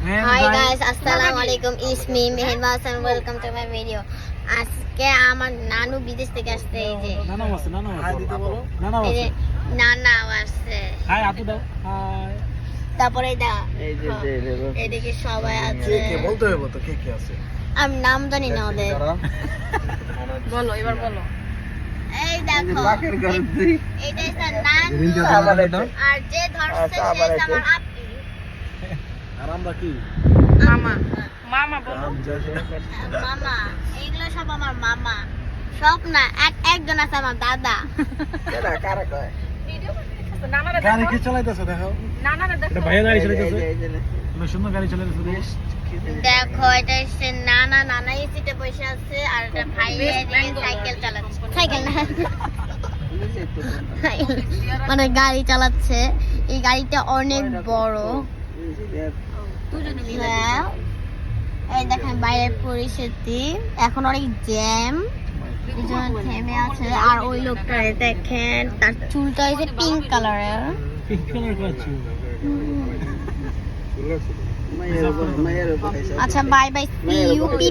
Hi guys, Assalamualaikum. It's me Mehenwas and welcome to my video. আজকে আমার নানু বিদেশ থেকে আসছে এই যে নানা আসছে এই যে নানা আসছে হাই আপু দাও হাই তারপরে দা এই যে এদিকে সবাই আছে কে বলতে হবে তো কে আছে আমি নাম জানি না ওদের বলো এবার বলো এই দেখো বাকের ঘরে দিই এইটা হচ্ছে নানু আর যে ধরছে সে আমার আপি আর আমরা কি মামা মামা বলো মামা এগুলো সব আমার মামা সব না একজন আছে আমার দাদা কেডা কারা কয় ভিডিও করতেছ নানারে গাড়ি দেখো কি চালাইতেছো দেখো নানারে দেখো এটা ভাইয়া গাড়ি চালাইতেছে এই যে অনেক সুন্দর গাড়ি চালাইতেছে দেখো এটা হচ্ছে নানা নানাই সিটে বসে আছে আর এটা ভাই সাইকেল চালাচ্ছে সাইকেল না মানে গাড়ি চালাচ্ছে এই গাড়িটা অনেক বড় হ্যাঁ এই দেখেন বাইরের পরিস্থিতি এখন অনেক জ্যাম এই জন্য থেমে আছে আর ওই লোকটা দেখেন তার চুলটা হয়েছে পিঙ্ক কালারের পিঙ্ক কালার করছি মায়ের উপর আচ্ছা bye bye C U P